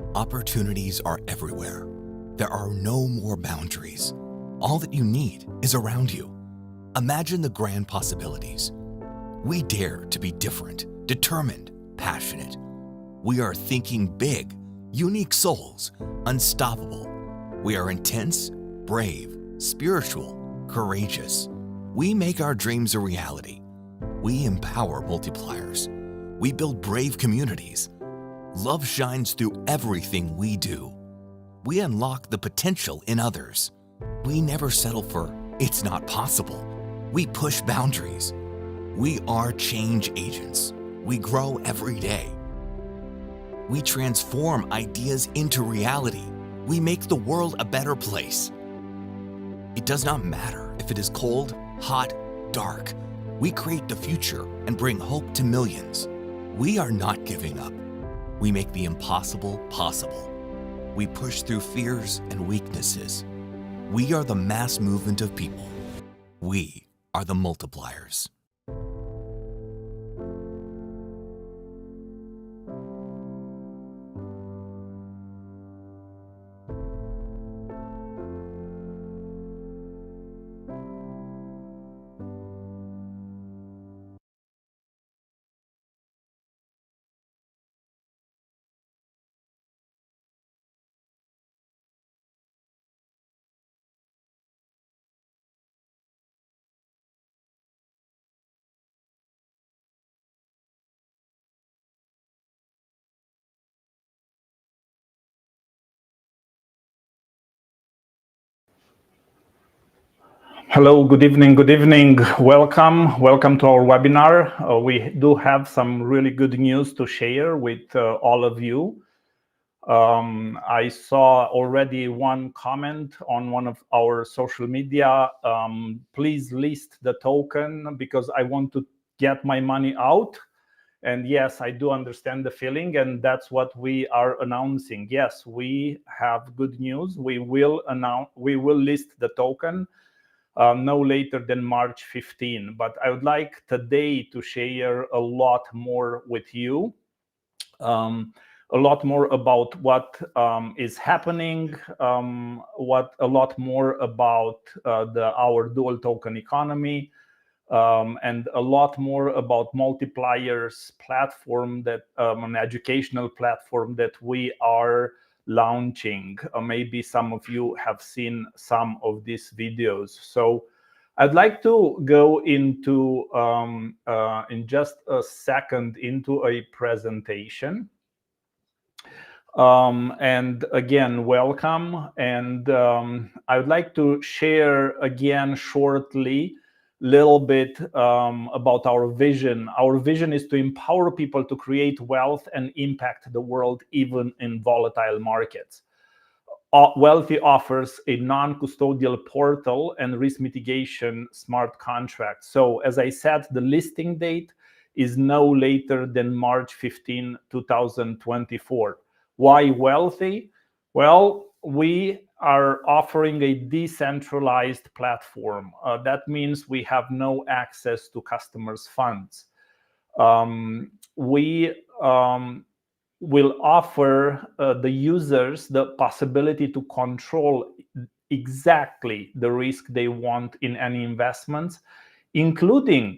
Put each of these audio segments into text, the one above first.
Opportunities are everywhere. There are no more boundaries. All that you need is around you. Imagine the grand possibilities. We dare to be different, determined, passionate. We are thinking big, unique souls, unstoppable. We are intense, brave, spiritual, courageous. We make our dreams a reality. We empower multipliers. We build brave communities. Love shines through everything we do. We unlock the potential in others. We never settle for, "It's not possible." We push boundaries. We are change agents. We grow every day. We transform ideas into reality. We make the world a better place. It does not matter if it is cold, hot, dark. We create the future and bring hope to millions. We are not giving up. We make the impossible possible. We push through fears and weaknesses. We are the mass movement of people. We are the multipliers. Hello, good evening, good evening. Welcome to our webinar. We do have some really good news to share with all of you. I saw already one comment on one of our social media. Please list the token because I want to get my money out. And yes, I do understand the feeling, and that's what we are announcing. Yes, we have good news. We will list the token no later than March 15. But I would like today to share a lot more with you, a lot more about what is happening, a lot more about our dual token economy, and a lot more about Multipliers platform, that an educational platform that we are launching. Maybe some of you have seen some of these videos. So I'd like to go into in just a second into a presentation. And again, welcome. And I would like to share again shortly little bit about our vision. Our vision is to empower people to create wealth and impact the world even in volatile markets. Welthee offers a non-custodial portal and risk mitigation smart contract. So as I said, the listing date is no later than March 15, 2024. Why Welthee? Well, we are offering a decentralized platform. That means we have no access to customers' funds. We will offer the users the possibility to control exactly the risk they want in any investments, including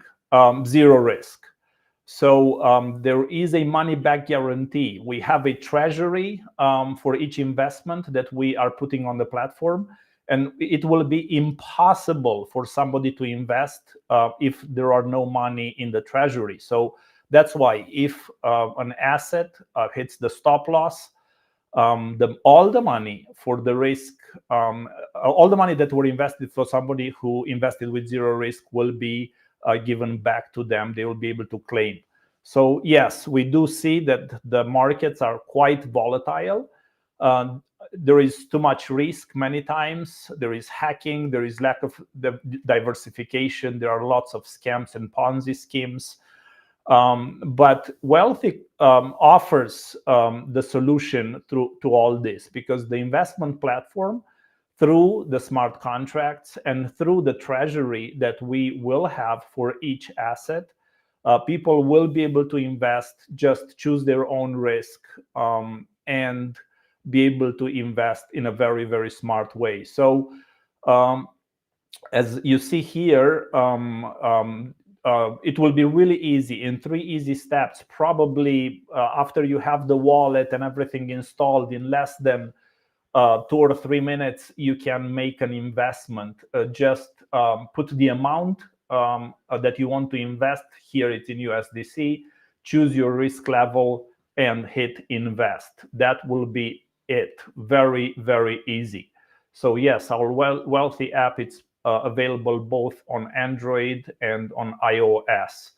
zero risk. So there is a money back guarantee. We have a treasury for each investment that we are putting on the platform, and it will be impossible for somebody to invest if there are no money in the treasury. So that's why if an asset hits the stop loss, all the money for the risk, all the money that were invested for somebody who invested with zero risk will be given back to them. They will be able to claim. So yes, we do see that the markets are quite volatile. There is too much risk many times. There is hacking. There is lack of diversification. There are lots of scams and Ponzi schemes. But Welthee offers the solution to all this, because the investment platform, through the smart contracts and through the treasury that we will have for each asset, people will be able to invest, just choose their own risk, and be able to invest in a very, very smart way. So as you see here, it will be really easy in 3 easy steps. Probably after you have the wallet and everything installed, in less than 2 or 3 minutes, you can make an investment. Just put the amount that you want to invest. Here it's in USDC. Choose your risk level and hit invest. That will be it. Very, very easy. So yes, our Welthee app, it's available both on Android and on iOS.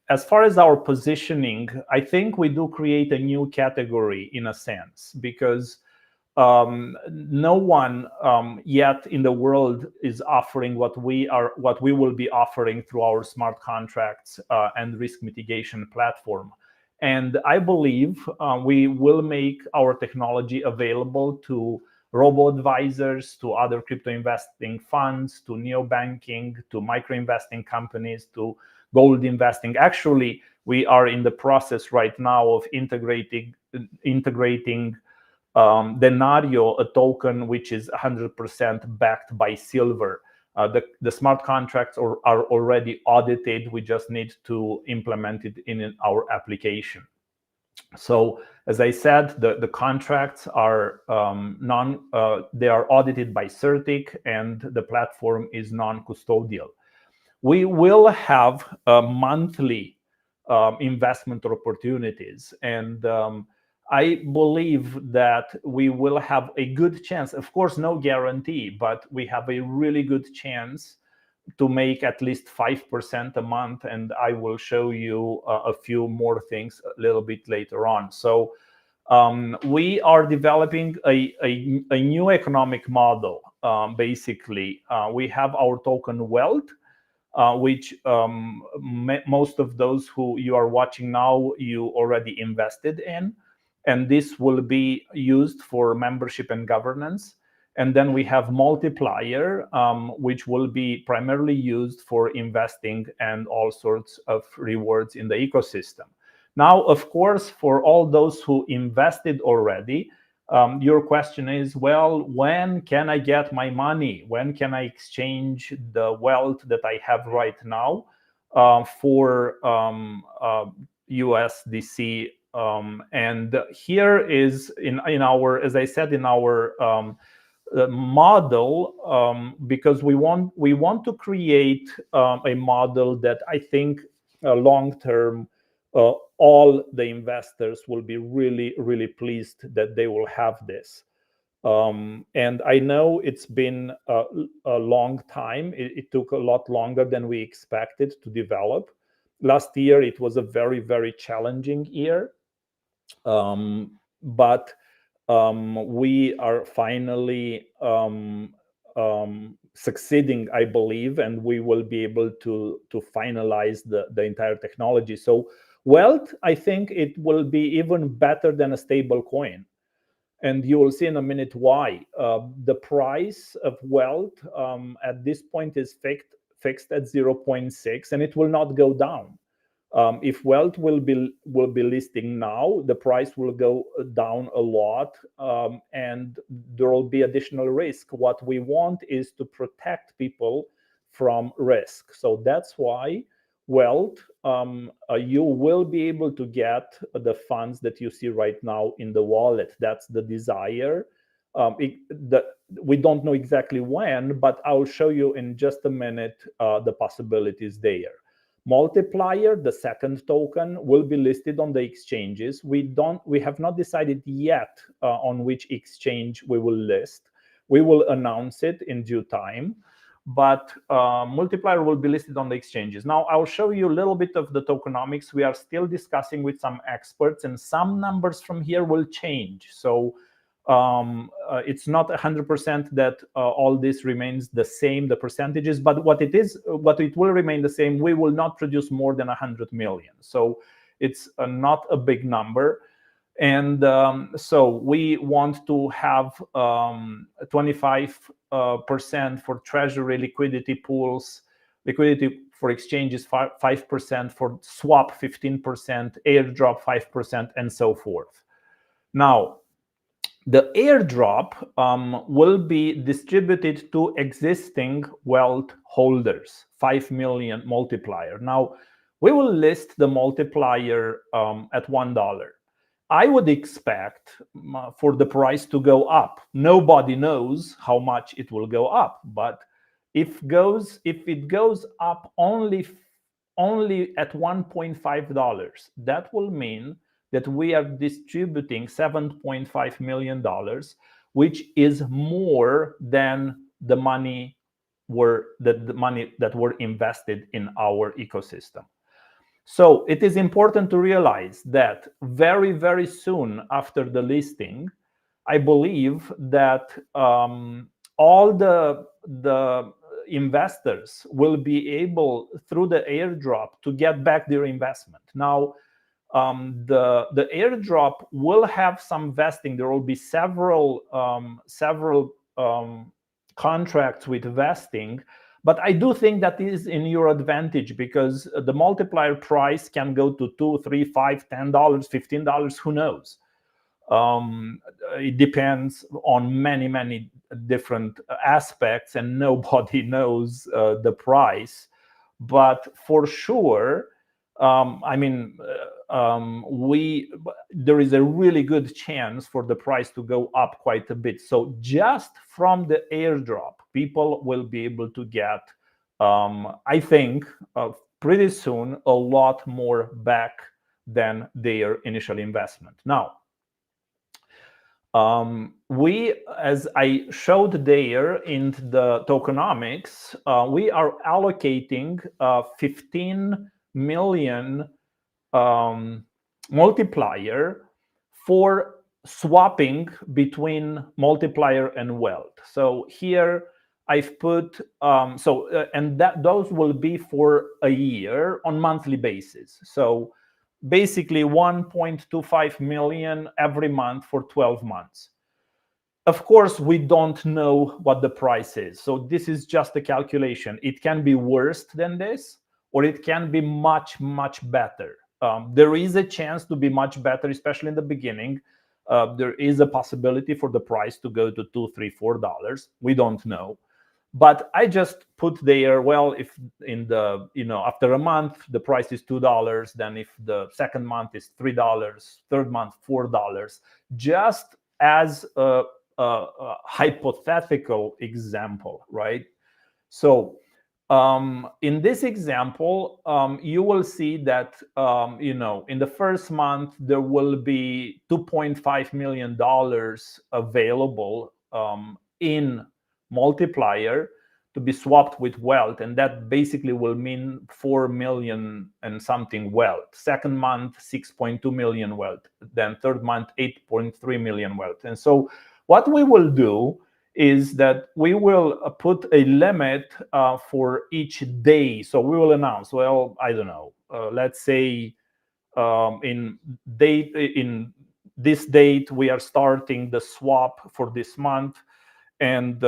As far as our positioning, I think we do create a new category in a sense, because no one yet in the world is offering what we will be offering through our smart contracts and risk mitigation platform. And I believe we will make our technology available to robo-advisors, to other crypto investing funds, to neobanking, to micro-investing companies, to gold investing. Actually, we are in the process right now of integrating Denario, a token which is 100% backed by silver. The smart contracts are already audited. We just need to implement it in our application. So as I said, the contracts are they are audited by CertiK, and the platform is non-custodial. We will have monthly investment opportunities, and I believe that we will have a good chance. Of course, no guarantee, but we have a really good chance to make at least 5% a month, and I will show you a few more things a little bit later on. So we are developing a new economic model. Basically, we have our token Wealth, which most of those who you are watching now, you already invested in, and this will be used for membership and governance. And then we have Multiplier, which will be primarily used for investing and all sorts of rewards in the ecosystem. Now, of course, for all those who invested already, your question is, well, when can I get my money? When can I exchange the wealth that I have right now for USDC? And here is in our, as I said, in our model, because we want to create a model that I think long term all the investors will be really, really pleased that they will have this. And I know it's been a long time. It took a lot longer than we expected to develop. Last year it was a very, very challenging year, but we are finally succeeding, I believe, and we will be able to finalize the entire technology. So Wealth, I think it will be even better than a stable coin, and you will see in a minute why. The price of Wealth at this point is fixed at 0.6, and it will not go down. If Wealth will be listing now, the price will go down a lot, and there will be additional risk. What we want is to protect people from risk. So that's why Wealth, you will be able to get the funds that you see right now in the wallet. That's the desire. We don't know exactly when, but I'll show you in just a minute the possibilities there. Multiplier, the second token, will be listed on the exchanges. We have not decided yet on which exchange we will list. We will announce it in due time, but Multiplier will be listed on the exchanges. Now, I'll show you a little bit of the tokenomics. We are still discussing with some experts, and some numbers from here will change. So it's not 100% that all this remains the same, the percentages, but what it will remain the same. We will not produce more than 100 million. So it's not a big number. And so we want to have 25% for treasury liquidity pools, liquidity for exchanges 5%, for swap 15%, airdrop 5%, and so forth. Now, the airdrop will be distributed to existing wealth holders, 5 million multiplier. Now, we will list the multiplier at $1. I would expect for the price to go up. Nobody knows how much it will go up, but if it goes up only at $1.5, that will mean that we are distributing $7.5 million, which is more than the money that were invested in our ecosystem. So it is important to realize that very, very soon after the listing, I believe that all the investors will be able, through the airdrop, to get back their investment. Now, the airdrop will have some vesting. There will be several contracts with vesting, but I do think that is in your advantage, because the multiplier price can go to $2, $3, $5, $10, $15. Who knows? It depends on many different aspects, and nobody knows the price. But for sure, there is a really good chance for the price to go up quite a bit. So just from the airdrop, people will be able to get, I think, pretty soon, a lot more back than their initial investment. Now, we, as I showed there in the tokenomics, we are allocating 15 million multiplier for swapping between multiplier and wealth. So here I've put and those will be for a year on monthly basis. So basically 1.25 million every month for 12 months. Of course, we don't know what the price is. So this is just a calculation. It can be worse than this, or it can be much better. There is a chance to be much better, especially in the beginning. There is a possibility for the price to go to $2, $3, $4. We don't know. But I just put there, well, if in the, after a month, the price is $2, then if the second month is $3, third month, $4, just as a hypothetical example, right? So in this example, you will see that, in the first month, there will be $2.5 million available in multiplier to be swapped with wealth, and that basically will mean 4 million and something wealth. Second month, 6.2 million wealth. Then third month, 8.3 million wealth. And so what we will do is that we will put a limit for each day. So we will announce, well, I don't know, let's say in this date we are starting the swap for this month, and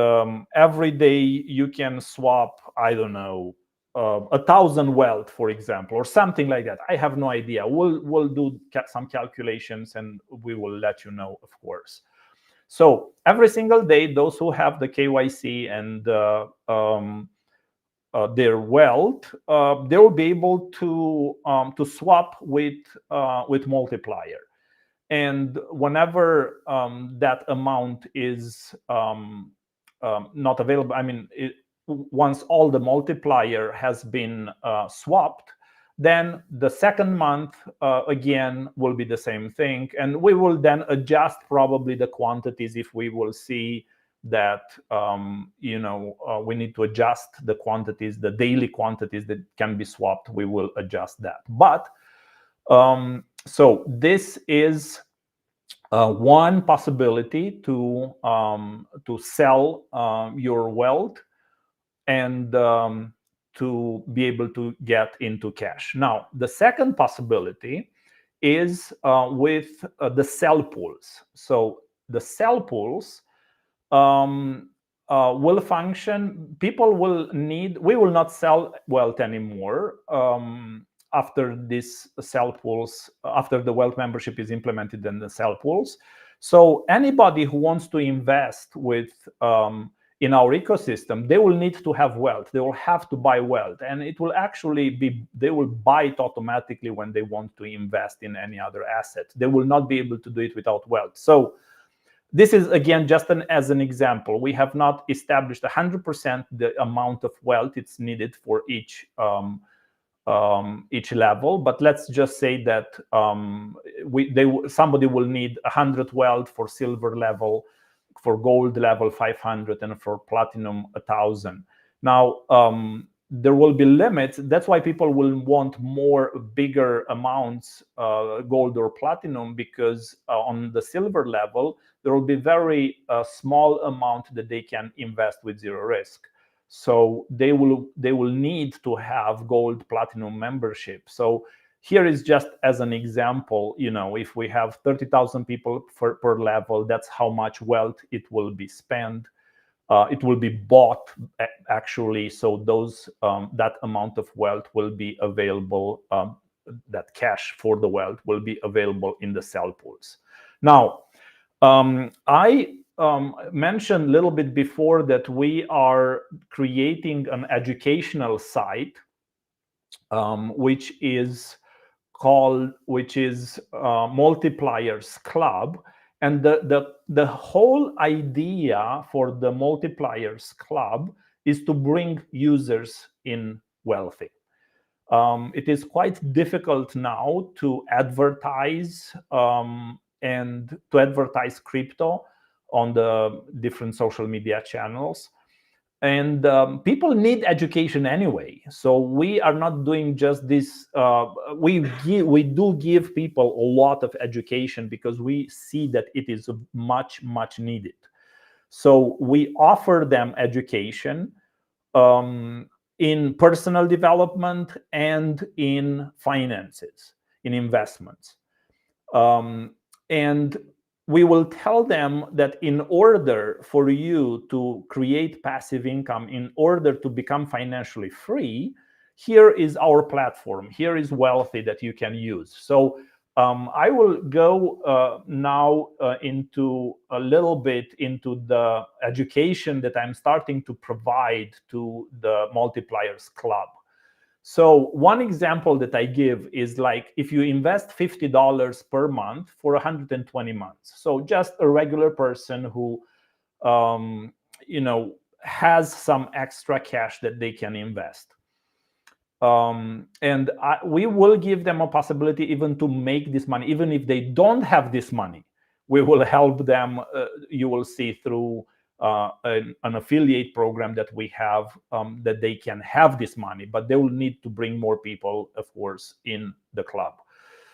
every day you can swap, I don't know, 1,000 wealth, for example, or something like that. I have no idea. We'll do some calculations and we will let you know, of course. So every single day, those who have the KYC and their wealth, they will be able to swap with multiplier. And whenever that amount is not available, once all the multiplier has been swapped, then the second month again will be the same thing, and we will then adjust probably the quantities if we will see that we need to adjust the quantities, the daily quantities that can be swapped. We will adjust that. But so this is one possibility to sell your wealth and to be able to get into cash. Now, the second possibility is with the sell pools. So the sell pools will function. People will need. We will not sell wealth anymore after this sell pools. After the wealth membership is implemented in the sell pools, So anybody who wants to invest with in our ecosystem, they will need to have wealth. They will have to buy wealth, and it will actually be, they will buy it automatically when they want to invest in any other asset. They will not be able to do it without wealth. So this is, again, just as an example. We have not established 100% the amount of wealth it's needed for each level, but let's just say that somebody will need 100 wealth for silver level, for gold level 500, and for platinum 1,000. Now there will be limits. That's why people will want more bigger amounts, gold or platinum, because on the silver level there will be very small amount that they can invest with zero risk. So they will need to have gold, platinum membership. So here is just as an example, if we have 30,000 people per level, that's how much wealth it will be spent. It will be bought actually. So those that amount of wealth will be available. That cash for the wealth will be available in the sell pools. Now, I mentioned a little bit before that we are creating an educational site, which is Multipliers Club. And the whole idea for the Multipliers Club is to bring users in Welthee. It is quite difficult now to advertise and to advertise crypto on the different social media channels. And people need education anyway. So we are not doing just this. We do give people a lot of education because we see that it is much, much needed. So we offer them education in personal development and in finances, in investments. And we will tell them that in order for you to create passive income, in order to become financially free, here is our platform. Here is Welthee that you can use. So I will go now into a little bit into the education that I'm starting to provide to the Multipliers Club. So one example that I give is like if you invest $50 per month for 120 months. So just a regular person who, has some extra cash that they can invest. And we will give them a possibility even to make this money, even if they don't have this money. We will help them. You will see through an affiliate program that we have, that they can have this money, but they will need to bring more people, of course, in the club.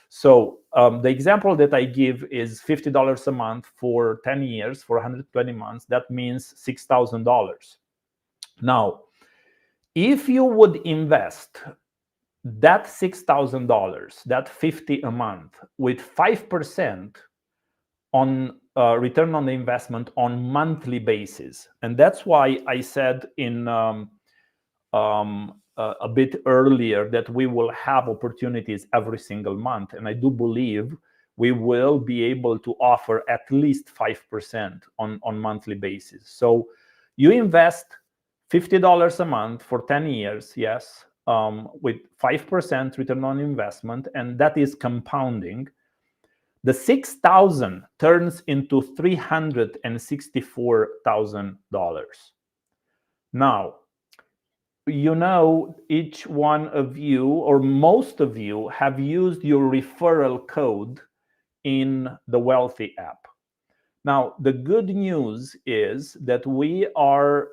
So the example that I give is $50 a month for 10 years, for 120 months. That means $6,000. Now, if you would invest that $6,000, that 50 a month, with 5% on return on the investment on monthly basis, and that's why I said in a bit earlier that we will have opportunities every single month, and I do believe we will be able to offer at least 5% on monthly basis. So you invest $50 a month for 10 years, yes, with 5% return on investment, and that is compounding. The 6,000 turns into $364,000. Now, each one of you, or most of you, have used your referral code in the Welthee app. Now, the good news is that we are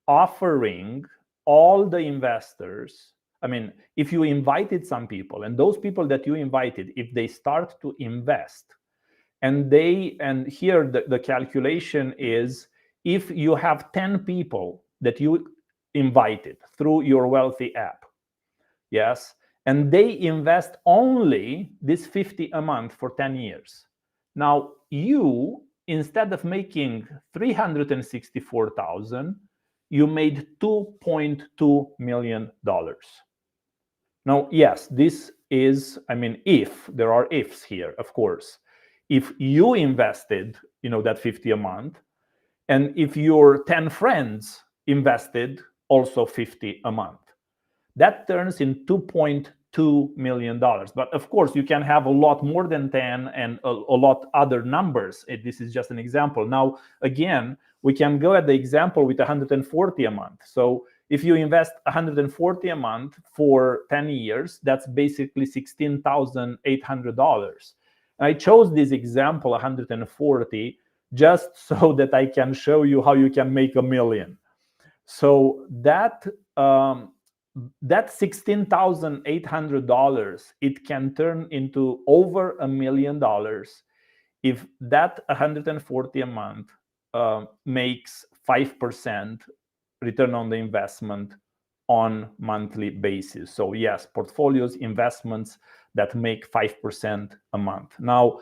offering all the investors. I mean, if you invited some people, and those people that you invited, if they start to invest, and here the calculation is, if you have 10 people that you invited through your Welthee app, yes, and they invest only this 50 a month for 10 years. Now, you, instead of making 364,000, you made $2.2 million. Now, yes, this is, if there are ifs here, of course, if you invested, that 50 a month, and if your 10 friends invested also 50 a month. That turns in $2.2 million. But of course, you can have a lot more than 10 and a lot other numbers. This is just an example. Now, again, we can go at the example with 140 a month. So if you invest 140 a month for 10 years, that's basically $16,800. I chose this example, 140, just so that I can show you how you can make $1 million. So that $16,800, it can turn into over $1 million if that 140 a month makes 5% return on the investment on monthly basis. So yes, portfolios, investments that make 5% a month. Now,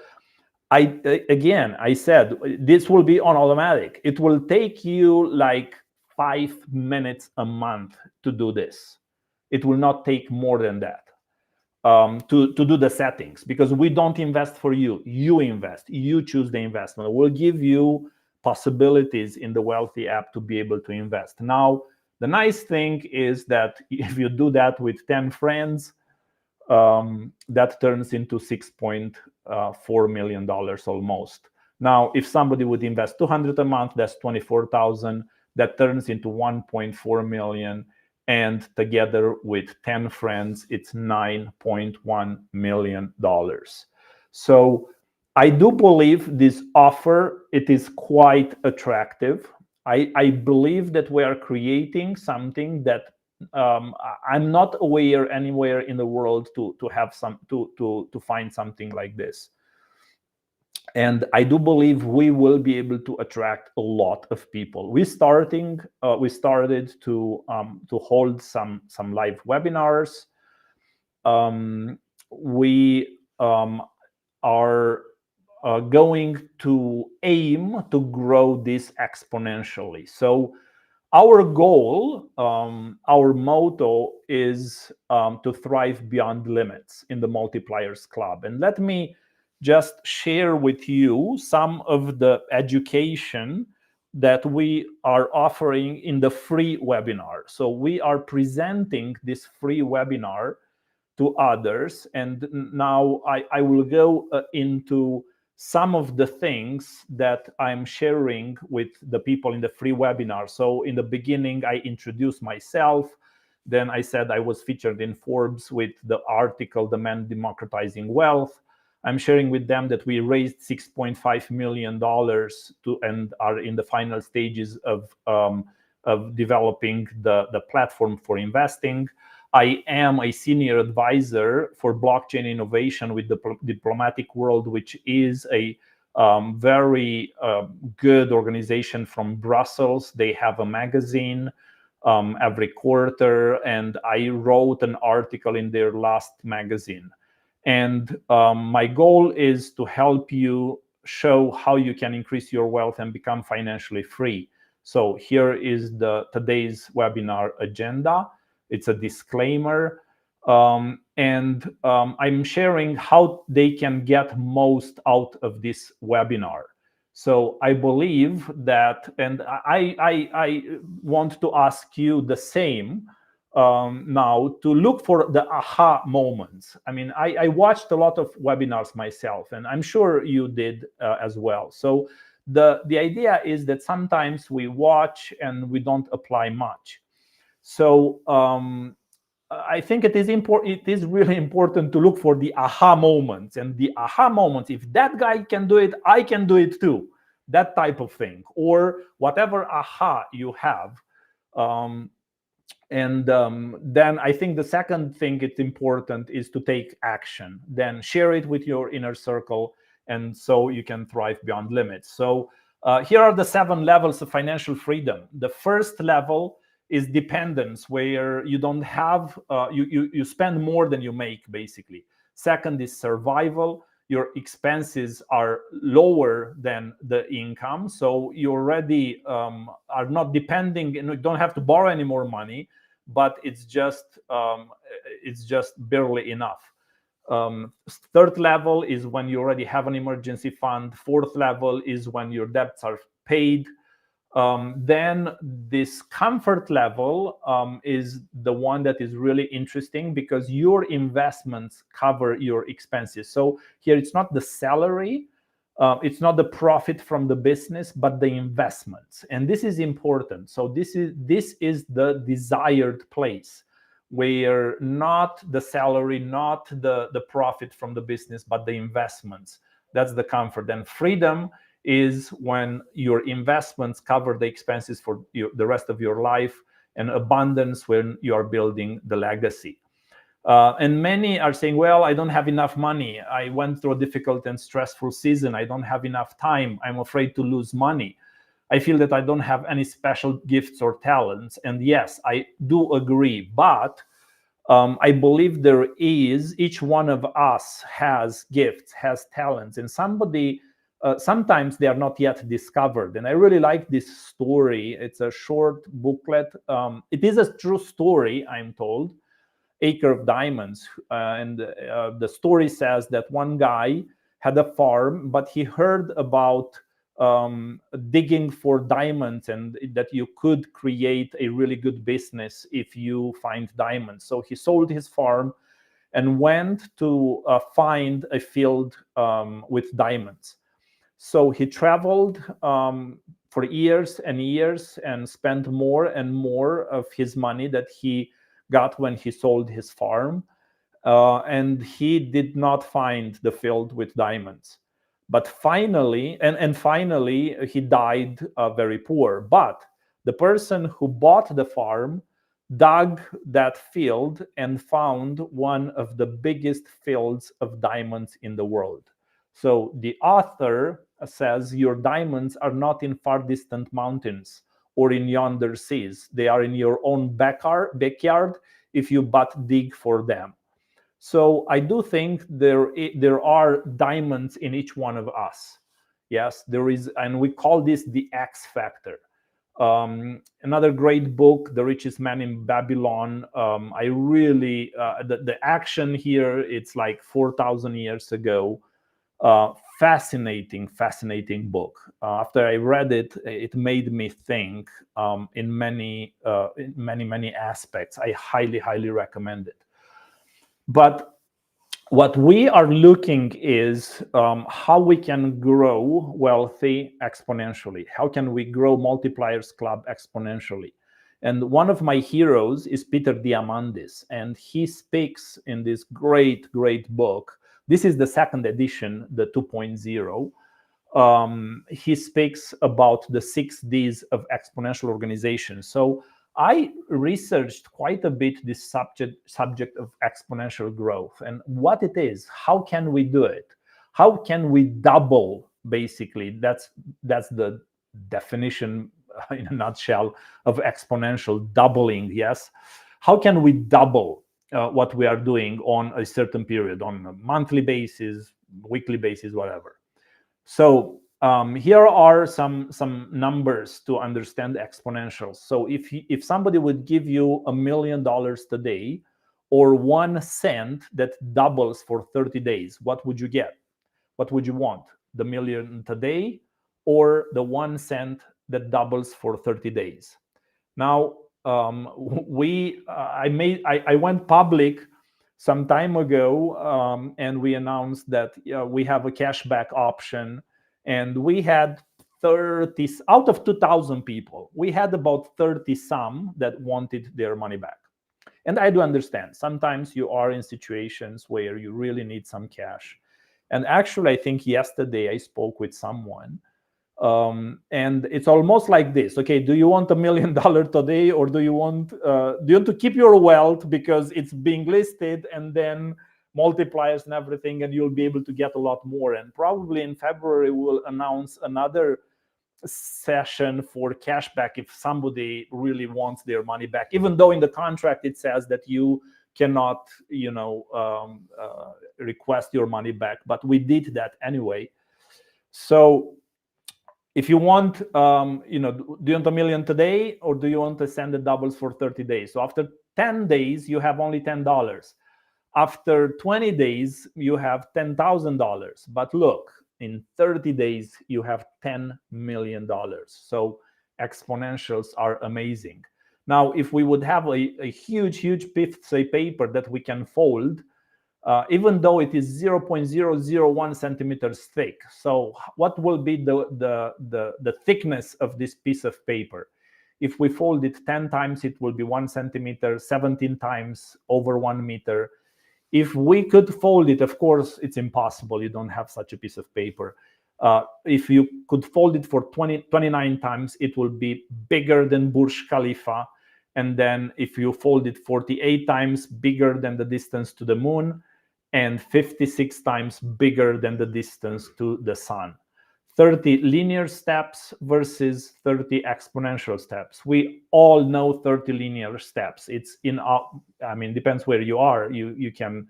I said this will be on automatic. It will take you like 5 minutes a month to do this. It will not take more than that to do the settings, because we don't invest for you. You invest. You choose the investment. We'll give you possibilities in the Welthee app to be able to invest. Now, the nice thing is that if you do that with 10 friends, that turns into $6.4 million almost. Now, if somebody would invest 200 a month, that's 24,000. That turns into 1.4 million. And together with 10 friends, it's $9.1 million. So I do believe this offer, it is quite attractive. I believe that we are creating something that I'm not aware anywhere in the world to find something like this. And I do believe we will be able to attract a lot of people. We started to hold some live webinars. We are going to aim to grow this exponentially. So our goal, our motto is to thrive beyond limits in the Multipliers Club. And let me just share with you some of the education that we are offering in the free webinar. So we are presenting this free webinar to others. And now I will go into some of the things that I'm sharing with the people in the free webinar. So in the beginning, I introduced myself. Then I said I was featured in Forbes with the article, The Man Democratizing Wealth. I'm sharing with them that we raised $6.5 million and are in the final stages of developing the platform for investing. I am a senior advisor for blockchain innovation with the Diplomatic World, which is a very good organization from Brussels. They have a magazine every quarter, and I wrote an article in their last magazine. And my goal is to help you show how you can increase your wealth and become financially free. So here is today's webinar agenda. It's a disclaimer. And I'm sharing how they can get most out of this webinar. So I believe that, and I want to ask you the same now, to look for the aha moments. I mean, I watched a lot of webinars myself, and I'm sure you did as well. So the idea is that sometimes we watch and we don't apply much. So I think it is important. It is really important to look for the aha moments, and the aha moments. If that guy can do it, I can do it too. That type of thing, or whatever aha you have. Then I think the second thing it's important is to take action. Then share it with your inner circle, and so you can thrive beyond limits. So here are the 7 levels of financial freedom. The first level is dependence, where you don't have you spend more than you make, basically. Second is survival. Your expenses are lower than the income, so you already are not depending, and you don't have to borrow any more money, but it's just barely enough. Third level is when you already have an emergency fund. Fourth level is when your debts are paid. Then this comfort level is the one that is really interesting because your investments cover your expenses. So here it's not the salary, it's not the profit from the business, but the investments. And this is important. So this is the desired place where not the salary, not the profit from the business, but the investments. That's the comfort. And freedom is when your investments cover the expenses for the rest of your life, and abundance when you are building the legacy. And many are saying, well, I don't have enough money. I went through a difficult and stressful season. I don't have enough time. I'm afraid to lose money. I feel that I don't have any special gifts or talents. And yes, I do agree. But I believe there is, each one of us has gifts, has talents, and sometimes they are not yet discovered. And I really like this story. It's a short booklet. It is a true story, I'm told, Acre of Diamonds. And the story says that one guy had a farm, but he heard about digging for diamonds and that you could create a really good business if you find diamonds. So he sold his farm and went to find a field with diamonds. So he traveled for years and years and spent more and more of his money that he got when he sold his farm. And he did not find the field with diamonds. But finally, finally, he died very poor. But the person who bought the farm dug that field and found one of the biggest fields of diamonds in the world. So the author says, your diamonds are not in far distant mountains or in yonder seas. They are in your own backyard if you but dig for them. So I do think there are diamonds in each one of us. Yes, there is, and we call this the X factor. Another great book, The Richest Man in Babylon. I really, the action here, it's like 4,000 years ago. Fascinating book. After I read it, it made me think in many aspects. I highly recommend it. But what we are looking is how we can grow Welthee exponentially. How can we grow Multipliers Club exponentially? And one of my heroes is Peter Diamandis, and he speaks in this great book. This is the second edition, the 2.0. He speaks about the 6 Ds of exponential organization. So I researched quite a bit this subject of exponential growth and what it is. How can we do it? How can we double? Basically, that's the definition in a nutshell of exponential doubling. Yes, how can we double what we are doing on a certain period, on a monthly basis, weekly basis, whatever? So here are some numbers to understand exponentials. So if somebody would give you $1 million today, or 1 cent that doubles for 30 days, what would you get? What would you want? The million today, or the 1 cent that doubles for 30 days? Now, I went public some time ago, and we announced that we have a cashback option, and we had 30 out of 2,000 people. We had about 30 some that wanted their money back. And I do understand. Sometimes you are in situations where you really need some cash. And actually, I think yesterday I spoke with someone, and it's almost like this. Okay, do you want $1 million today, or do you want to keep your wealth because it's being listed, and then multipliers and everything, and you'll be able to get a lot more? And probably in February we'll announce another session for cashback if somebody really wants their money back, even though in the contract it says that you cannot request your money back, but we did that anyway. So if you want, do you want $1 million today, or do you want to send the doubles for 30 days? So after 10 days, you have only $10. After 20 days, you have $10,000. But look, in 30 days, you have $10 million. So exponentials are amazing. Now, if we would have a huge piece of paper that we can fold, even though it is 0.001 centimeters thick. So what will be the thickness of this piece of paper? If we fold it 10 times, it will be 1 centimeter, 17 times over 1 meter. If we could fold it, of course, it's impossible. You don't have such a piece of paper. If you could fold it for 29 times, it will be bigger than Burj Khalifa. And then if you fold it 48 times, bigger than the distance to the moon, and 56 times bigger than the distance to the sun. 30 linear steps versus 30 exponential steps. We all know 30 linear steps. It's in, I mean, depends where you are, you can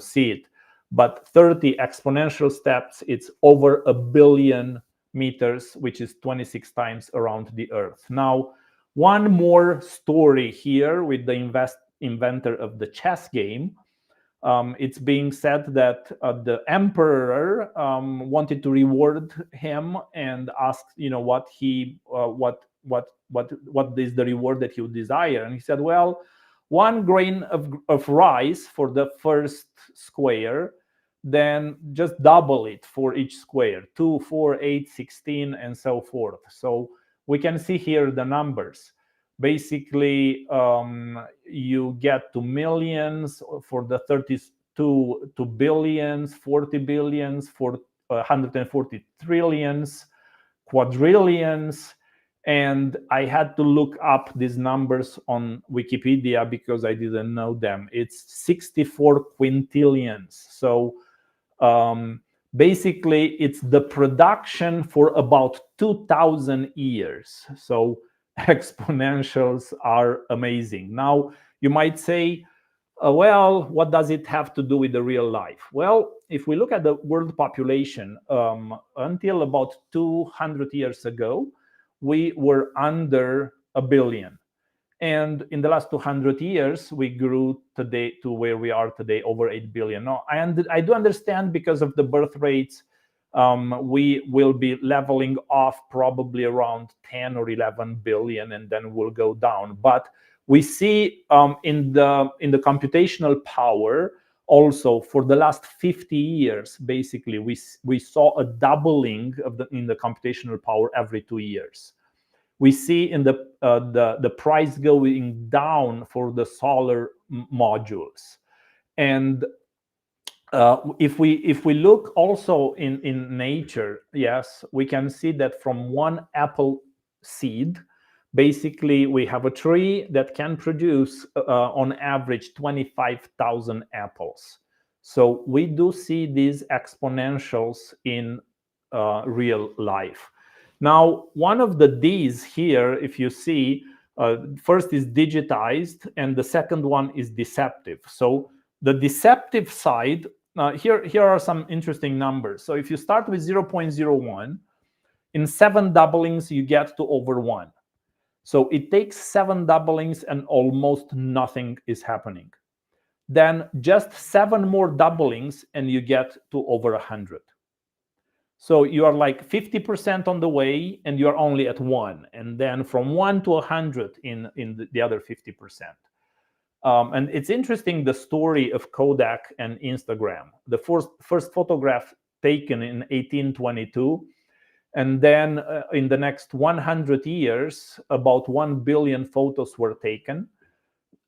see it. But 30 exponential steps, it's over 1 billion meters, which is 26 times around the Earth. Now, one more story here with the inventor of the chess game. It's being said that the emperor wanted to reward him and asked, what is the reward that he would desire? And he said, well, 1 grain of rice for the first square, then just double it for each square, 2, 4, 8, 16, and so forth. So we can see here the numbers. Basically, you get to millions for the 32 to billions, 40 billions, for 140 trillions, quadrillions. And I had to look up these numbers on Wikipedia because I didn't know them. It's 64 quintillions. So basically, it's the production for about 2,000 years. So exponentials are amazing. Now, you might say, well, what does it have to do with the real life? Well, if we look at the world population, until about 200 years ago, we were under 1 billion. And in the last 200 years, we grew today to where we are today, over 8 billion. Now, I do understand because of the birth rates, we will be leveling off probably around 10 or 11 billion, and then we'll go down. But we see in the computational power also for the last 50 years, basically, we saw a doubling in the computational power every 2 years. We see in the price going down for the solar modules. And if we look also in nature, yes, we can see that from 1 apple seed, basically we have a tree that can produce on average 25,000 apples. So we do see these exponentials in real life. Now, one of the D's here, if you see, first is digitized and the second one is deceptive. So the deceptive side, here are some interesting numbers. So if you start with 0.01, in 7 doublings, you get to over 1. So it takes 7 doublings and almost nothing is happening. Then just 7 more doublings and you get to over 100. So you are like 50% on the way and you're only at 1. And then from 1 to 100 in the other 50%. And it's interesting, the story of Kodak and Instagram. The first photograph taken in 1822. And then in the next 100 years, about 1 billion photos were taken.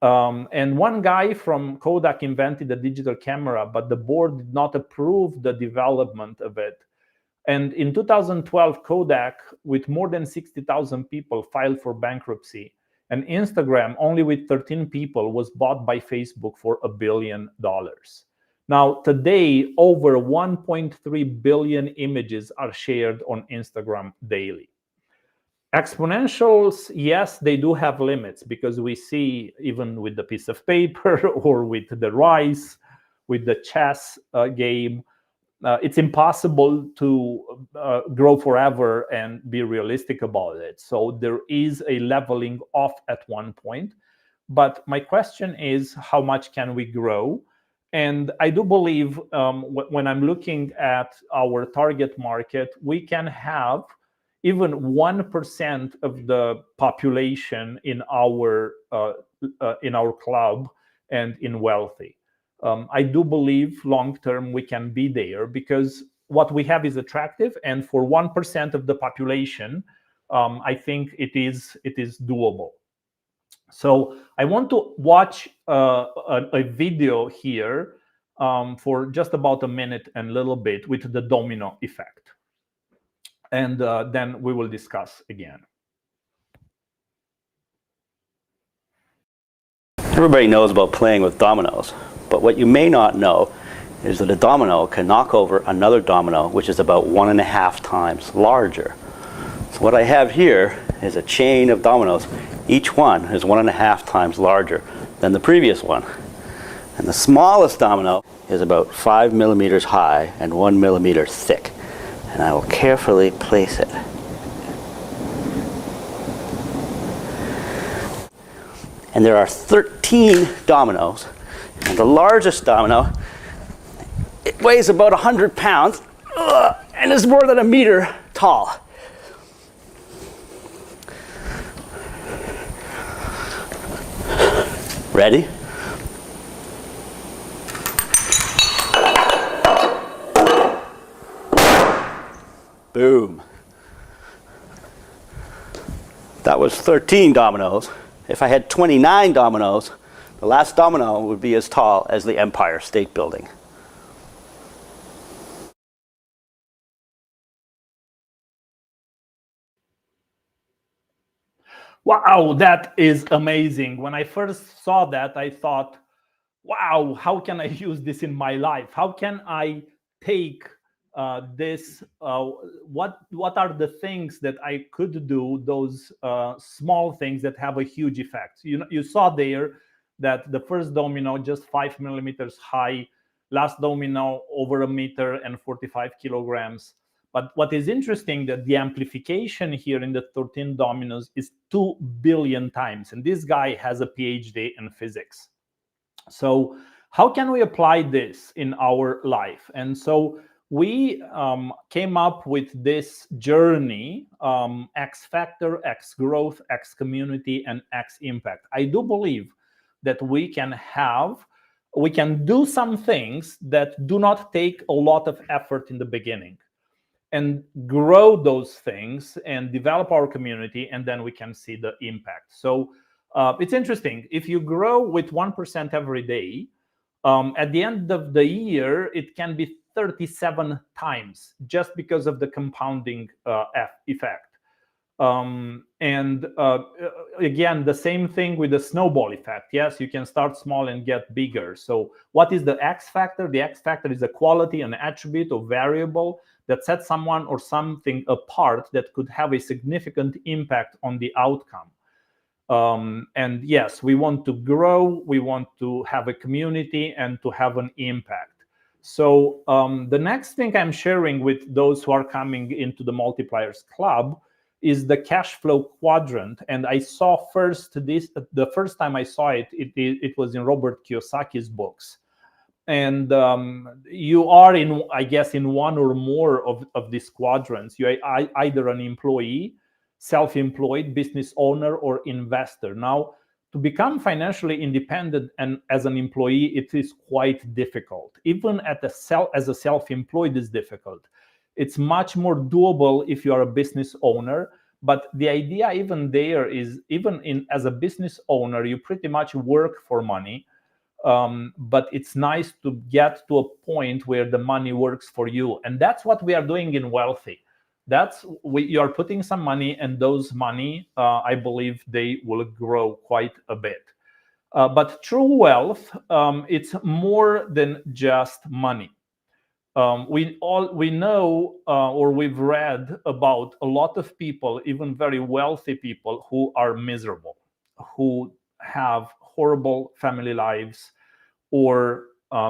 And one guy from Kodak invented a digital camera, but the board did not approve the development of it. And in 2012, Kodak, with more than 60,000 people, filed for bankruptcy. And Instagram, only with 13 people, was bought by Facebook for $1 billion. Now, today, over 1.3 billion images are shared on Instagram daily. Exponentials, yes, they do have limits, because we see, even with the piece of paper or with the rice, with the chess game, it's impossible to grow forever and be realistic about it. So there is a leveling off at one point. But my question is, how much can we grow? And I do believe when I'm looking at our target market, we can have even 1% of the population in our club and in Welthee. I do believe long term we can be there because what we have is attractive, and for 1% of the population, I think it is doable. So I want to watch a video here for just about a minute and a little bit with the domino effect. And then we will discuss again. Everybody knows about playing with dominoes, but what you may not know is that a domino can knock over another domino which is about 1.5 times larger. So what I have here is a chain of dominoes. Each one is 1.5 times larger than the previous one. And the smallest domino is about 5 millimeters high and 1 millimeter thick. And I will carefully place it. And there are 13 dominoes. And the largest domino, it weighs about 100 pounds and is more than 1 meter tall. Ready? Boom. That was 13 dominoes. If I had 29 dominoes, the last domino would be as tall as the Empire State Building. Wow, that is amazing. When I first saw that, I thought, wow, how can I use this in my life? How can I take this? What are the things that I could do? Those small things that have a huge effect. You saw there that the first domino just 5 millimeters high, last domino over 1 meter and 45 kilograms. But what is interesting that the amplification here in the 13 dominoes is 2 billion times, and this guy has a PhD in physics. So how can we apply this in our life? And so we came up with this journey, X factor, X growth, X community, and X impact. I do believe that we can do some things that do not take a lot of effort in the beginning, and grow those things and develop our community, and then we can see the impact. So it's interesting. If you grow with 1% every day, at the end of the year, it can be 37 times just because of the compounding effect. And again, the same thing with the snowball effect. Yes, you can start small and get bigger. So what is the X factor? The X factor is a quality, an attribute or variable that sets someone or something apart that could have a significant impact on the outcome. And yes, we want to grow, we want to have a community and to have an impact. So the next thing I'm sharing with those who are coming into the Multipliers Club is the cash flow quadrant. And I saw the first time I saw it, it was in Robert Kiyosaki's books. And you are in, I guess, in one or more of these quadrants. You are either an employee, self-employed, business owner, or investor. Now, to become financially independent and as an employee, it is quite difficult. Even as a self-employed is difficult. It's much more doable if you are a business owner. But the idea even there is, as a business owner, you pretty much work for money. But it's nice to get to a point where the money works for you. And that's what we are doing in Welthee. You are putting some money, and those money, I believe they will grow quite a bit. But true wealth, it's more than just money. We know or we've read about a lot of people, even very wealthy people, who are miserable, who have horrible family lives or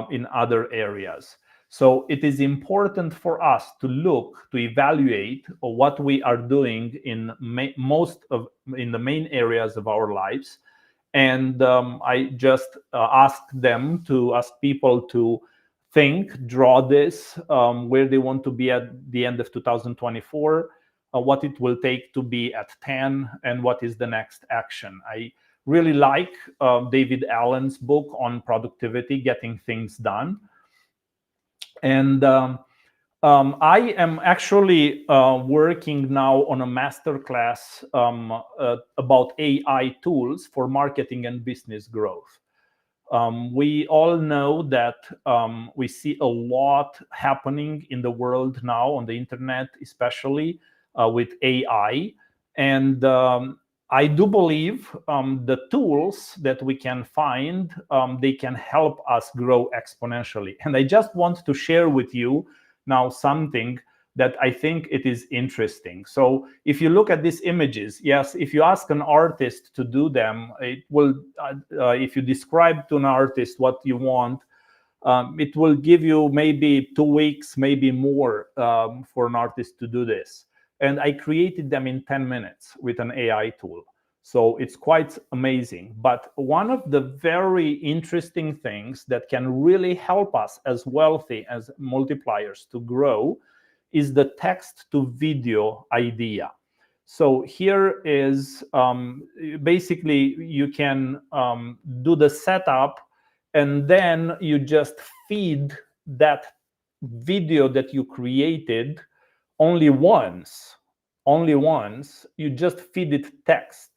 in other areas. So it is important for us to evaluate what we are doing in the main areas of our lives, And I just ask people to think, draw this, where they want to be at the end of 2024, what it will take to be at 10, and what is the next action. I really like David Allen's book on productivity, getting things done. And I am actually working now on a masterclass about AI tools for marketing and business growth. We all know that we see a lot happening in the world now, on the internet, especially with AI. And I do believe the tools that we can find, they can help us grow exponentially. And I just want to share with you now something that I think it is interesting. So if you look at these images, yes, if you ask an artist to do them, it will, if you describe to an artist what you want, it will give you maybe 2 weeks, maybe more, for an artist to do this. And I created them in 10 minutes with an AI tool. So it's quite amazing. But one of the very interesting things that can really help us as Welthee, as multipliers, to grow is the text to video idea. So here is basically you can do the setup, and then you just feed that video that you created only once. You just feed it text,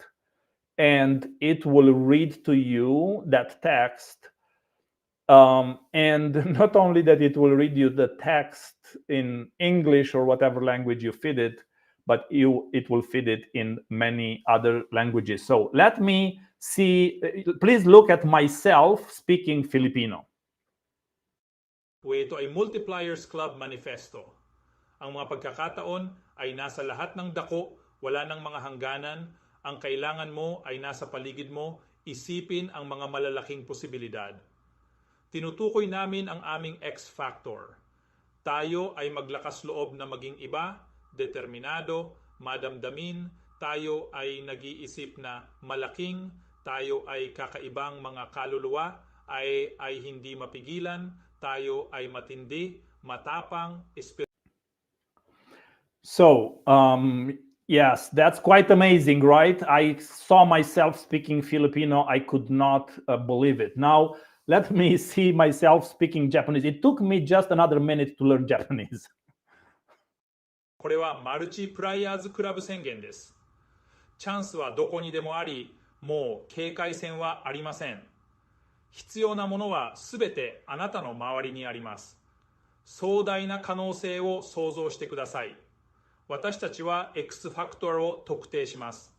and it will read to you that text. And not only that, it will read you the text in English or whatever language you feed it, but it will feed it in many other languages. So let me see, please look at myself speaking Filipino. Ito ay Multipliers Club Manifesto. Ang mga pagkakataon ay nasa lahat ng dako, wala ng mga hangganan. Ang kailangan mo ay nasa paligid mo, isipin ang mga malalaking posibilidad. Tinutukoy namin ang aming X Factor. Tayo ay maglakas loob na maging iba, determinado, madamdamin. Tayo ay nag-iisip na malaking. Tayo ay kakaibang mga kaluluwa, ay hindi mapigilan. Tayo ay matindi, matapang, So, yes, that's quite amazing, right? I saw myself speaking Filipino. I could not believe it. Now, let me see myself speaking Japanese. It took me just another minute to learn Japanese. これはマルチプライヤーズクラブ宣言です。チャンスはどこにでもあり、もう警戒線はありません。必要なものはすべてあなたの周りにあります。壮大な可能性を想像してください。私たちは X ファクトーを特定します。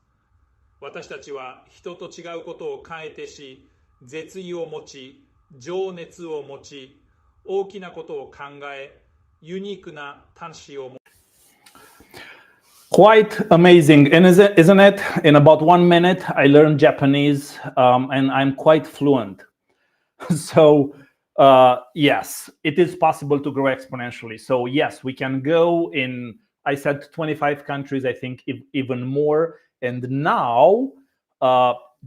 私たちは人と違うことを変えてし、絶意を持ち、情熱を持ち、大きなことを考え、ユニークな魂を持ち。Quite amazing, and isn't it? In about 1 minute, I learned Japanese, and I'm quite fluent. So, yes, it is possible to grow exponentially. So, yes, we can go in, I said 25 countries, I think even more. And now,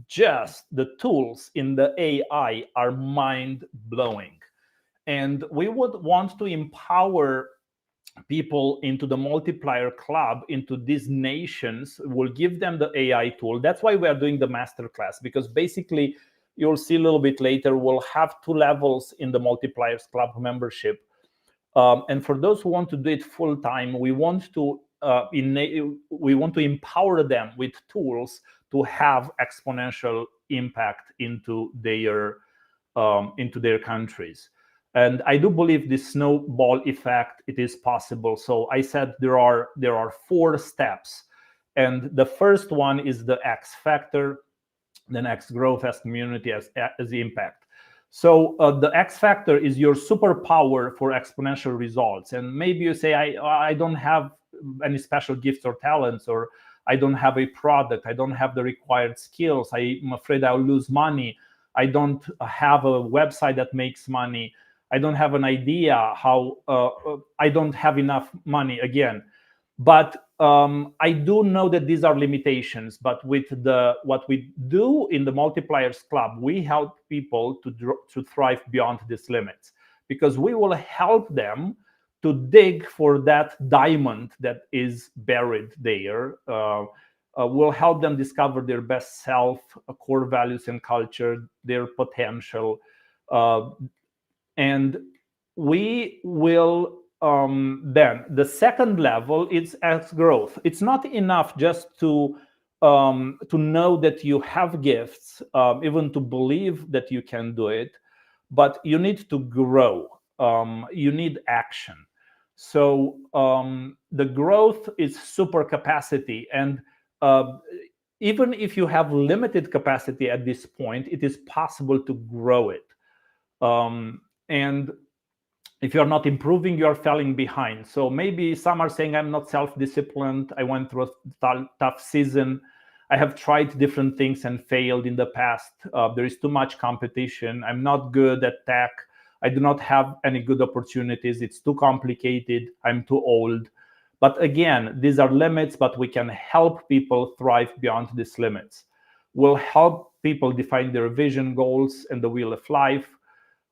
just the tools in the AI are mind-blowing. And we would want to empower people into the Multiplier Club, into these nations. We'll give them the AI tool. That's why we are doing the masterclass, because basically, you'll see a little bit later, we'll have 2 levels in the Multipliers Club membership. And for those who want to do it full time, we want to empower them with tools to have exponential impact into their countries. And I do believe this snowball effect, it is possible. So I said there are 4 steps, and the first one is the X factor, then X growth, as community, as impact. So the X factor is your superpower for exponential results. And maybe you say, I don't have any special gifts or talents, or I don't have a product, I don't have the required skills, I'm afraid I'll lose money, I don't have a website that makes money, I don't have an idea how, I don't have enough money. Again, But I do know that these are limitations. But with what we do in the Multipliers Club, we help people to thrive beyond these limits, because we will help them to dig for that diamond that is buried there. We'll help them discover their best self, core values and culture, their potential, and we will then the second level is X growth. It's not enough just to know that you have gifts, even to believe that you can do it, but you need to grow. You need action. So the growth is super capacity, and even if you have limited capacity at this point, it is possible to grow it. And if you're not improving, you're falling behind. So maybe some are saying, I'm not self-disciplined. I went through a tough season. I have tried different things and failed in the past. There is too much competition. I'm not good at tech. I do not have any good opportunities. It's too complicated. I'm too old. But again, these are limits, but we can help people thrive beyond these limits. We'll help people define their vision, goals, and the wheel of life.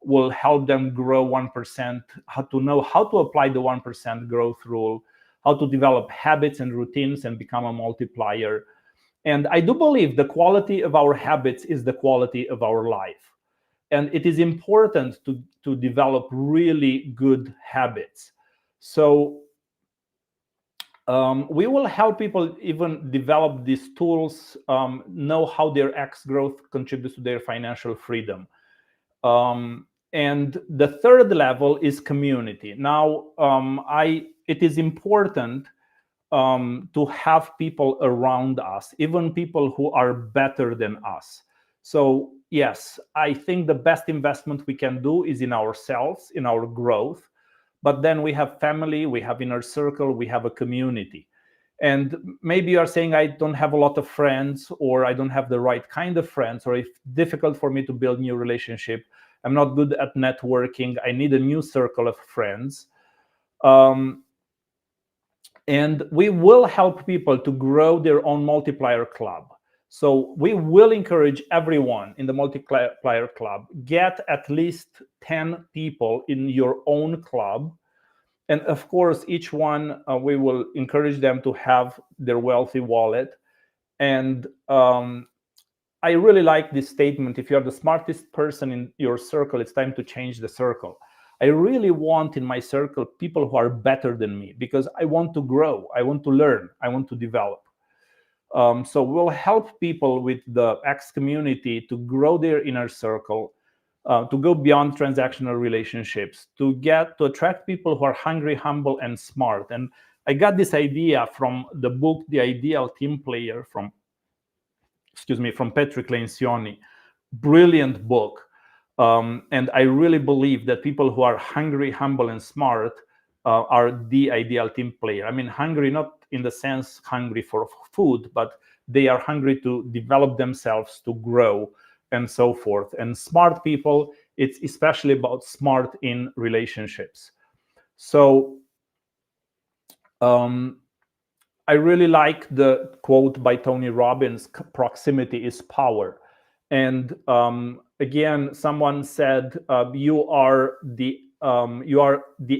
Will help them grow 1%, how to know how to apply the 1% growth rule, how to develop habits and routines and become a multiplier. And I do believe the quality of our habits is the quality of our life. And it is important to develop really good habits. So we will help people even develop these tools, know how their X growth contributes to their financial freedom. And the third level is community. Now, it is important to have people around us, even people who are better than us. So yes, I think the best investment we can do is in ourselves, in our growth. But then we have family, we have inner circle, we have a community. And maybe you are saying, I don't have a lot of friends, or I don't have the right kind of friends, or it's difficult for me to build new relationship. I'm not good at networking. I need a new circle of friends. And we will help people to grow their own multiplier club. So we will encourage everyone in the Multiplier Club, get at least 10 people in your own club. And of course, each one, we will encourage them to have their Welthee wallet. And I really like this statement. If you're the smartest person in your circle, it's time to change the circle. I really want in my circle people who are better than me, because I want to grow, I want to learn, I want to develop. So we'll help people with the X community to grow their inner circle, to go beyond transactional relationships, to attract people who are hungry, humble, and smart. And I got this idea from the book, The Ideal Team Player, from Patrick Lencioni. Brilliant book. And I really believe that people who are hungry, humble, and smart are the ideal team player. I mean, hungry not in the sense hungry for food, but they are hungry to develop themselves, to grow, and so forth. And smart people, it's especially about smart in relationships. So I really like the quote by Tony Robbins, proximity is power. And again, someone said, you are the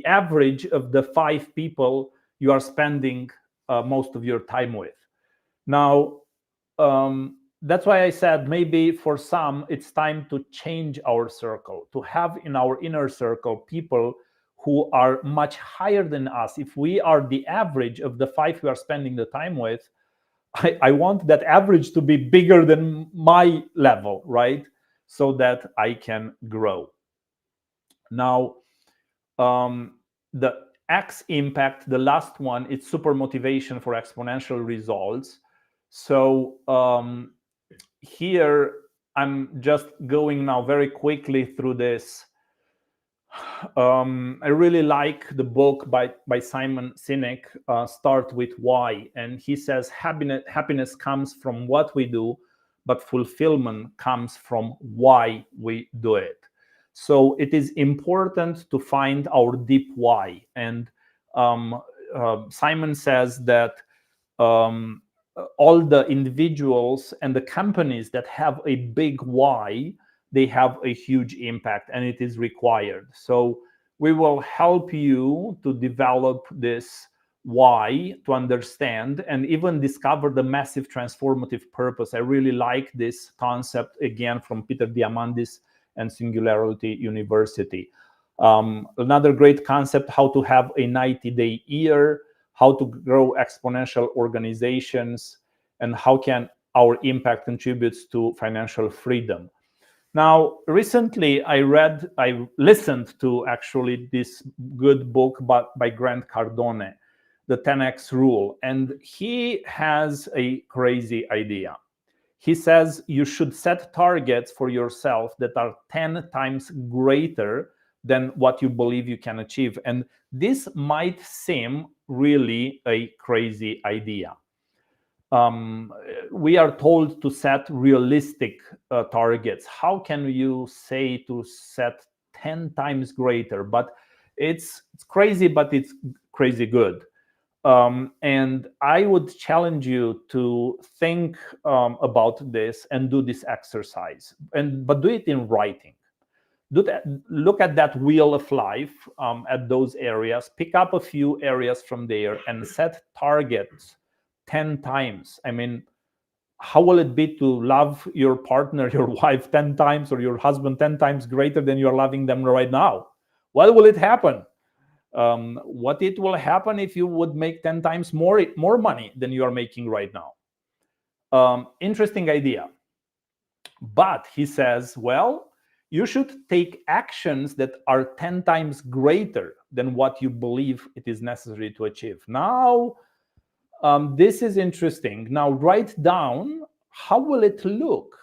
average of the 5 people you are spending most of your time with. Now, that's why I said maybe for some, it's time to change our circle, to have in our inner circle people who are much higher than us. If we are the average of the 5 we are spending the time with, I want that average to be bigger than my level, right? So that I can grow. Now, the X impact, the last one, it's super motivation for exponential results. So here, I'm just going now very quickly through this. I really like the book by Simon Sinek, Start With Why. And he says happiness comes from what we do, but fulfillment comes from why we do it. So it is important to find our deep why. And Simon says that all the individuals and the companies that have a big why, they have a huge impact, and it is required. So we will help you to develop this why, to understand and even discover the massive transformative purpose. I really like this concept, again, from Peter Diamandis and Singularity University. Another great concept, how to have a 90-day year, how to grow exponential organizations, and how can our impact contributes to financial freedom. Now, recently I listened to actually this good book by Grant Cardone, The 10X Rule, and he has a crazy idea. He says you should set targets for yourself that are 10 times greater than what you believe you can achieve. And this might seem really a crazy idea. We are told to set realistic targets. How can you say to set 10 times greater? But it's crazy, but it's crazy good. And I would challenge you to think about this and do this exercise, but do it in writing. Look at that wheel of life, at those areas, pick up a few areas from there and set targets 10 times. I mean, how will it be to love your partner, your wife 10 times, or your husband 10 times greater than you're loving them right now? What will it happen? What it will happen if you would make 10 times more money than you are making right now? Interesting idea. But he says, well, you should take actions that are 10 times greater than what you believe it is necessary to achieve. Now, this is interesting. Now, write down, how will it look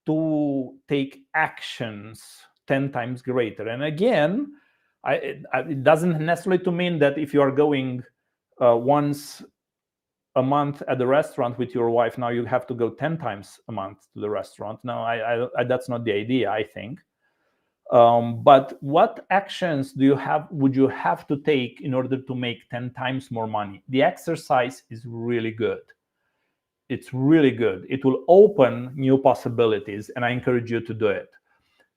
to take actions 10 times greater? And again, it doesn't necessarily to mean that if you are going once a month at the restaurant with your wife, now you have to go 10 times a month to the restaurant. No, I that's not the idea, I think. But what actions would you have to take in order to make 10 times more money? The exercise is really good. It's really good. It will open new possibilities, and I encourage you to do it.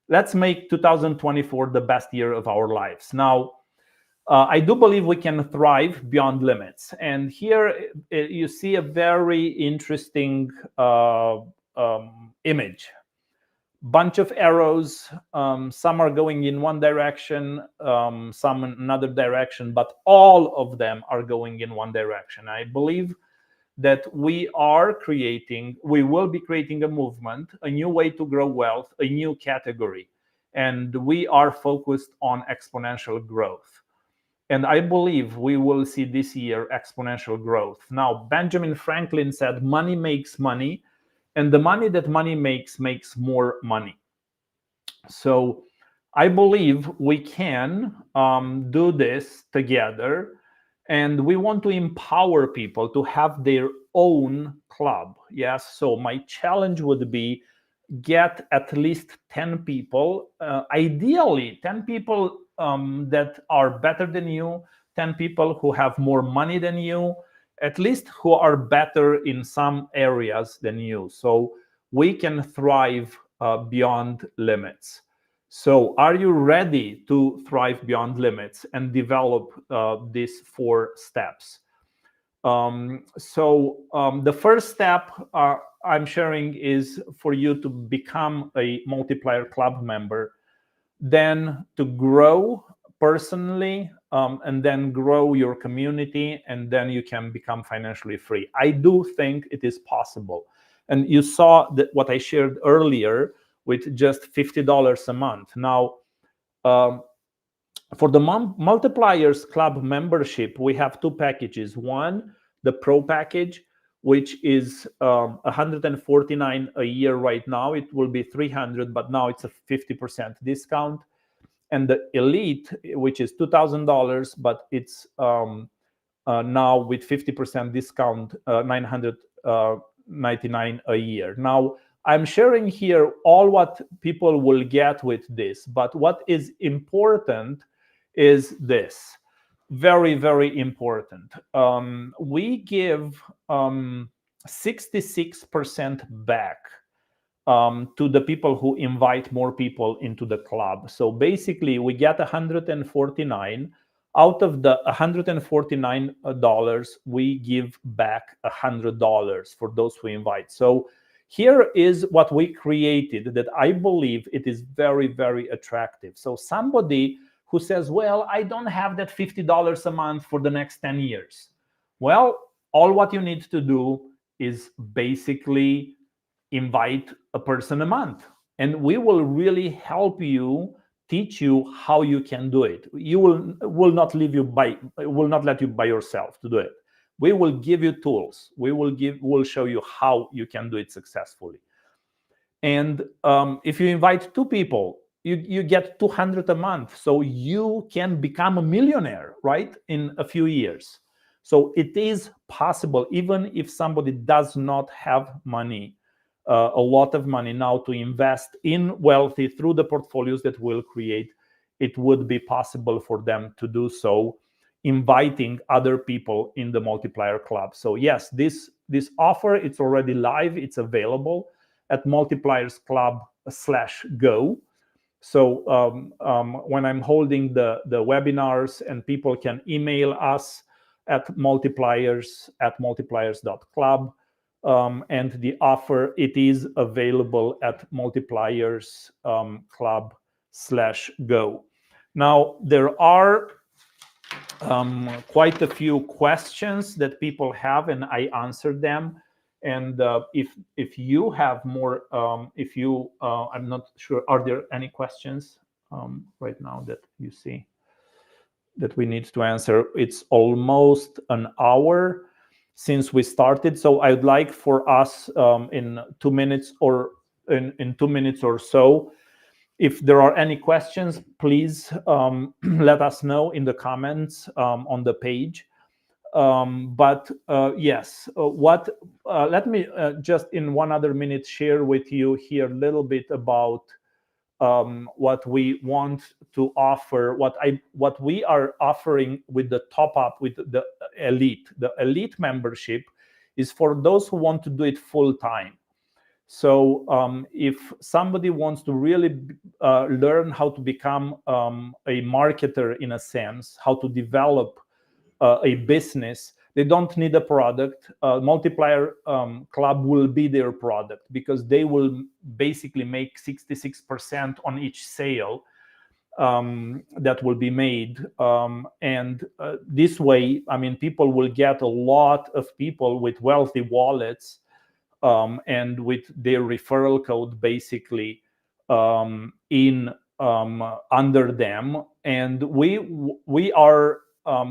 Let's make 2024 the best year of our lives. Now, I do believe we can thrive beyond limits. And here you see a very interesting image. Bunch of arrows. Some are going in one direction, some in another direction, but all of them are going in one direction. I believe that we will be creating a movement, a new way to grow wealth, a new category. And we are focused on exponential growth. And I believe we will see this year exponential growth. Now, Benjamin Franklin said, money makes money, and the money that money makes more money. So I believe we can do this together, and we want to empower people to have their own club. Yes, so my challenge would be get at least 10 people, ideally 10 people that are better than you, 10 people who have more money than you, at least who are better in some areas than you, so we can thrive beyond limits. So are you ready to thrive beyond limits and develop these 4 steps? The first step I'm sharing is for you to become a Multiplier Club member, then to grow personally, and then grow your community, and then you can become financially free. I do think it is possible. And you saw that what I shared earlier with just $50 a month. Now, for the Multipliers Club membership, we have 2 packages. One, the Pro package, which is $149 a year right now. It will be $300, but now it's a 50% discount. And the Elite, which is $2,000, but it's now with 50% discount, $999 a year. Now, I'm sharing here all what people will get with this, but what is important is this. very, very important. We give 66% back to the people who invite more people into the club. So basically, we get 149. Out of the $149, we give back $100 for those who invite. So here is what we created that I believe it is very, very attractive. So somebody who says, well, I don't have that $50 a month for the next 10 years. Well, all what you need to do is basically invite a person a month, and we will really help you, teach you how you can do it. You will not let you by yourself to do it. We will give you tools. We'll show you how you can do it successfully. And if you invite 2 people, you get 200 a month, so you can become a millionaire, right, in a few years. So it is possible, even if somebody does not have money, a lot of money now to invest in Welthee through the portfolios that we'll create, it would be possible for them to do so, inviting other people in the Multiplier Club. So yes, this offer, it's already live, it's available at multipliersclub/go. So when I'm holding the webinars, and people can email us at multipliers@multipliers.club, and the offer, it is available at multipliers club/go. Now there are quite a few questions that people have, and I answered them. And if you have more, I'm not sure, are there any questions right now that you see that we need to answer? It's almost an hour since we started, so I'd like for us in 2 minutes or in 2 minutes or so, if there are any questions, please let us know in the comments on the page. Yes, let me just in one other minute share with you here a little bit about what we want to offer, what we are offering with the top up with the elite. The elite membership is for those who want to do it full time. So if somebody wants to really learn how to become a marketer, in a sense, how to develop a business, they don't need a product. Multiplier Club will be their product, because they will basically make 66% on each sale that will be made. This way, I mean, people will get a lot of people with Welthee wallets and with their referral code basically in under them. And we are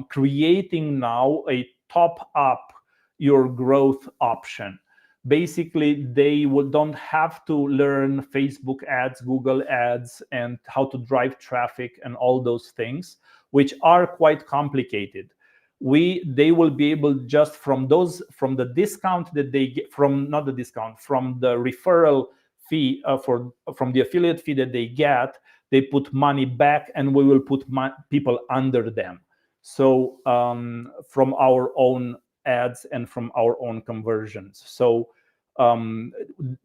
creating now a top up your growth option. Basically, they don't have to learn Facebook ads, Google ads, and how to drive traffic and all those things, which are quite complicated. They will be able, just from the discount that they get, from the referral fee, from the affiliate fee that they get, they put money back, and we will put people under them. So from our own ads and from our own conversions. So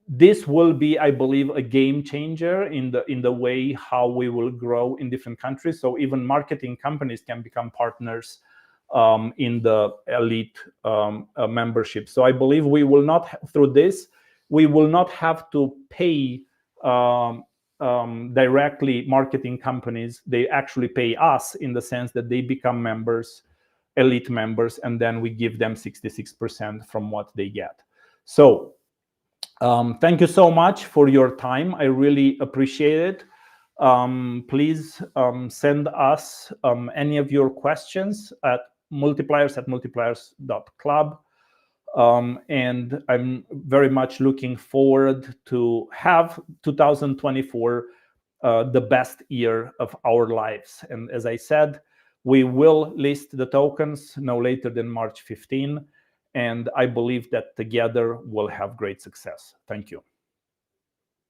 this will be, I believe, a game changer in the way how we will grow in different countries. So even marketing companies can become partners in the elite membership. So I believe we will not, through this, we will not have to pay directly marketing companies. They actually pay us, in the sense that they become members, elite members, and then we give them 66% from what they get. So thank you so much for your time. I really appreciate it. Please send us any of your questions at multipliers@multipliers.club. And I'm very much looking forward to have 2024 the best year of our lives. And as I said, we will list the tokens no later than March 15. And I believe that together we'll have great success. Thank you.